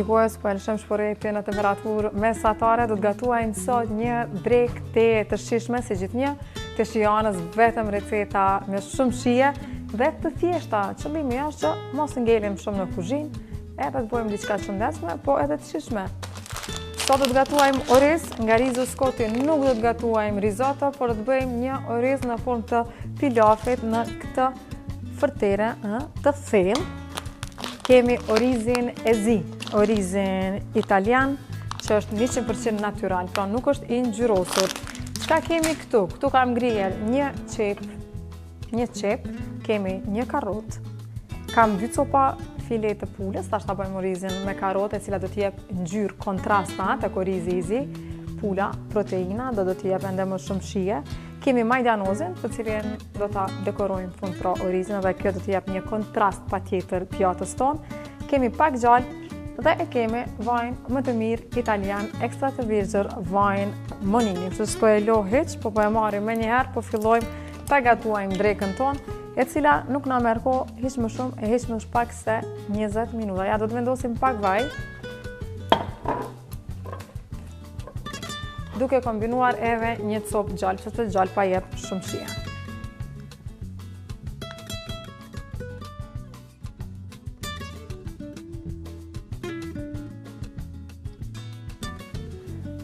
shikues, po e lëshëm shpërrejtje në temperaturë mesatare, do të gatuajmë sot një drekë të shijshme si gjithnjë, të shijanës vetëm receta me shumë shije dhe të thjeshta. Qëllimi është që mos ngelim shumë në kuzhinë, edhe të bëjmë diçka të shëndetshme, po edhe të shijshme. Sot do të gatuajmë oriz, nga Rizo Scoti nuk do të gatuajmë risotto, por do të bëjmë një oriz në formë të pilafit në këtë fërtere të thellë. Kemi orizin e zi, orizin italian, që është 100% natyral, pra nuk është i ngjyrosur. Çka kemi këtu? Këtu kam ngrier një qep, kemi një karrot, kam 2 copa file të pulës, tash ta bëjmë orizin me karrotë, e cila do të jep ngjyrë kontrasta tek orizi i zi, pula, proteina, do të jep ende më shumë shije. Kemi majdanozin, të cilin do ta dekorojmë fund pra orizin, dhe kjo do të jep një kontrast patjetër pjatës tonë. Kemi pak gjallë dhe e kemi vajin më të mirë italian, ekstra të virgjër, vajin Monini. Kështu s'po e lo hiç, po e marrim me njëherë, po fillojmë ta gatuajmë drekën tonë, e cila nuk na merr kohë hiç më shumë e hiç më pak se 20 minuta. Ja, do të vendosim pak vaj, duke kombinuar edhe një copë gjallë, që të gjallë pa jep shumë shije.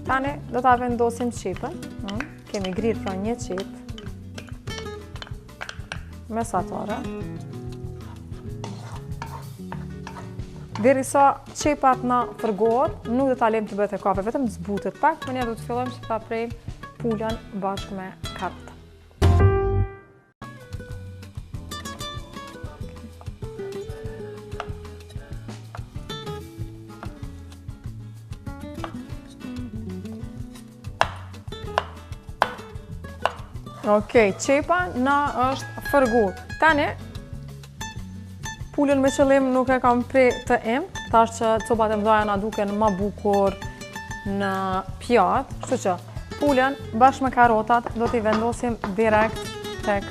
Tani do ta vendosim qepën. Kemi grirë pra një qepë mesatare. Derisa qepat na përgohet, nuk do ta lejmë të bëhet e kafe, vetëm të zbutet pak, por ne do të fillojmë që ta prejmë pulën bashkë me karrot. Okej, qepa na është fërguar. Tani pulën me qëllim nuk e kam pre të thash që copat e mdoja na duken më bukur në pjatë, kështu që pulën bashkë me karrotat do t'i vendosim direkt tek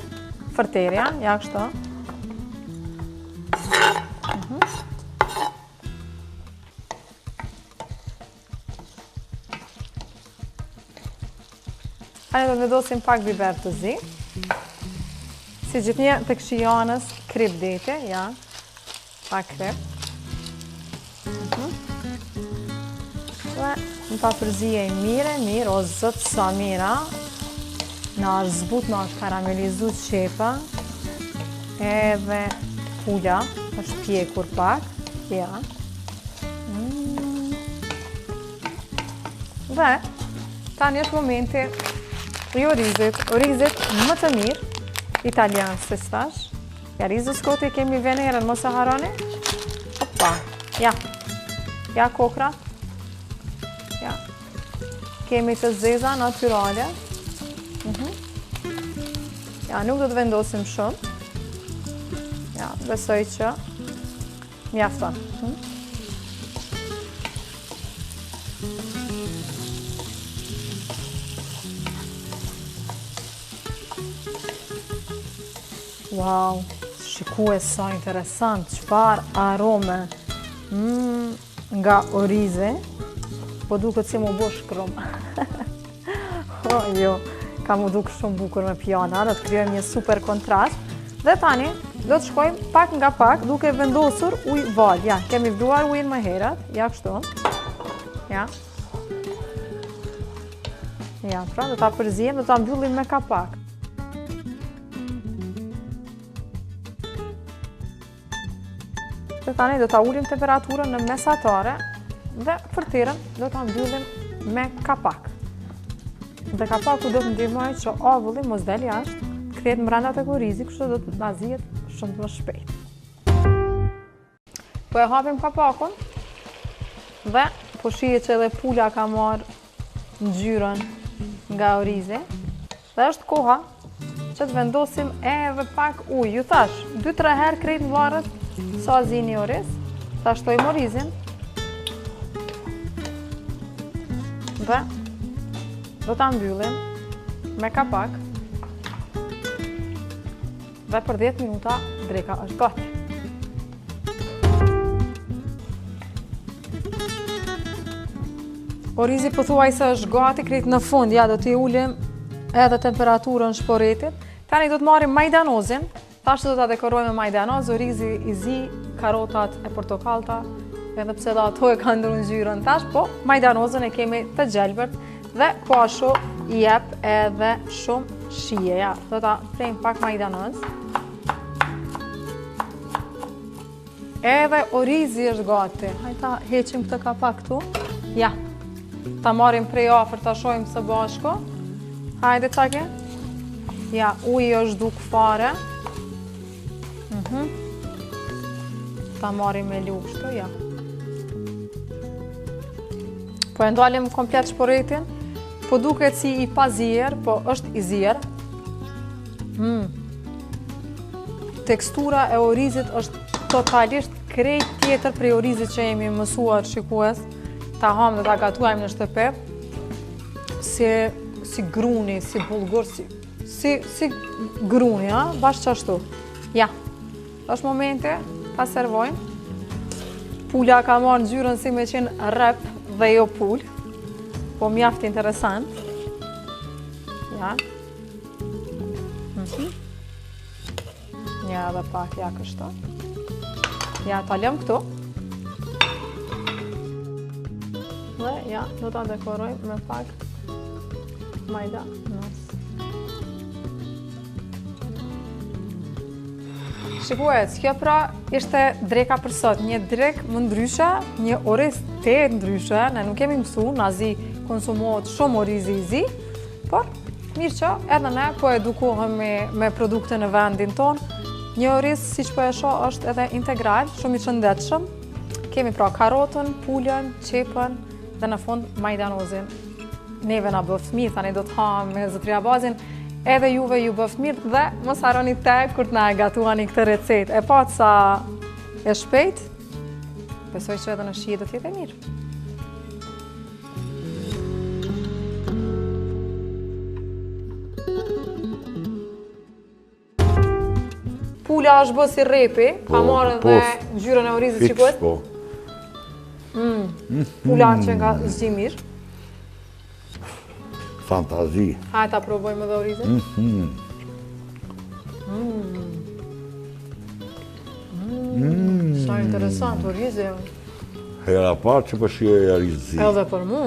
fërterja, ja kështu. Tani do të vendosim pak biber të zi. Si gjithnjë tek shijanës krip dete, ja. Pak krep. Dhe në ta përzije mirë, o zëtë sa mira. Na është zbut, na është karamelizu qepa. Edhe pula është pjekur pak. Ja. Dhe tani është momenti i orizit më të mirë, italian se stash. Ja, Rizo Scoti kemi venerën, mos e harroni. Opa, ja kokra. Ja. Kemi të zeza natyrale. Ja, nuk do të vendosim shumë. Ja, besoj që mjafton. Wow, shikue sa interesant, çfarë arome nga orizi, po duket si mu bo shkrum. Jo, ka mu duke shumë bukur me pjana, do të krijojmë një super kontrast. Dhe tani do të shkojmë pak nga pak duke vendosur ujë val. Ja, kemi vluar ujin më herët, ja kështu. Ja. Ja, pra do ta përzijem, do ta mbyllim me kapak. Dhe tani do ta ulim temperaturën në mesatare dhe fërterën do ta mbyllim me kapak. Dhe kapaku do të ndihmoj që ovulli mos del jashtë, krihet brenda tek orizi, kështu do të na zihet shumë më shpejt. Po e hapim kapakun dhe po shihet që edhe pula ka marrë ngjyrën nga orizi. Dhe është koha që të vendosim edhe pak ujë. Ju thash, 2-3 herë krejt në varët sa zini oriz. Ta shtojmë orizin. Dhe do ta mbyllim me kapak. Dhe për 10 minuta dreka është gati. Orizi pothuajse është gati krejt në fund, ja do t'i ulim edhe temperaturën shporetit. Tani do të marrim majdanozin, tash do ta dekorojmë me majdanoz, orizi i zi, karotat e portokallta, edhe pse dhe ato e kanë ndryshuar ngjyrën tash, po majdanozën e kemi të gjelbërt dhe po ashtu i jep edhe shumë shije. Ja, do ta prejmë pak majdanoz. Edhe orizi është gati. Hajde ta heqim këtë kapak këtu. Ja. Ta marrim prej afër ta shohim së bashku. Hajde çake. Ja, uji është duk fare. Ta marrim me lugë kështu, ja. Po e ndalim komplet shporetin. Po duket si i pazier, po është i zier. Tekstura e orizit është totalisht krejt tjetër prej orizit që jemi mësuar shikues, ta ham dhe ta gatuajmë në shtëpi, si gruni, si bulgur, si gruni, bashkë qashtu. Ja, është momenti, ta servojmë. Pula ka marrë ngjyrën si me qenë rep dhe jo pul, po mjaft interesant. Ja. Ja, dhe pak, ja kështu. Ja, ta lëm këtu. Dhe, ja, do ta dekorojmë me pak majdanoz. Shikues, kjo pra ishte dreka për sot. Një drek më ndryshe, një oriz të ndryshe. Ne nuk kemi mësu, na zi konsumohet shumë orizi i zi, por mirë që edhe ne po edukohemi me produkte në vendin tonë. Një oriz, si që po e shoh, është edhe integral, shumë i shëndetshëm. Kemi pra karotën, pulën, qepën dhe në fund majdanozin. Neve na bëft mirë, tani do të ham me zëtria edhe juve ju bëft mirë dhe mos harroni tek kur t'na gatuani këtë recetë. E pa sa e shpejt, besoj që edhe në shije do t'jetë e mirë. Pula është bë si repi, ka marrë edhe ngjyrën e orizit shikues. Pula që nga zgji mirë. Fantazi. Hajde ta provojmë edhe orizin. Sa interesant orizi. Hera parë që përshije e rizzi. Edhe për mu.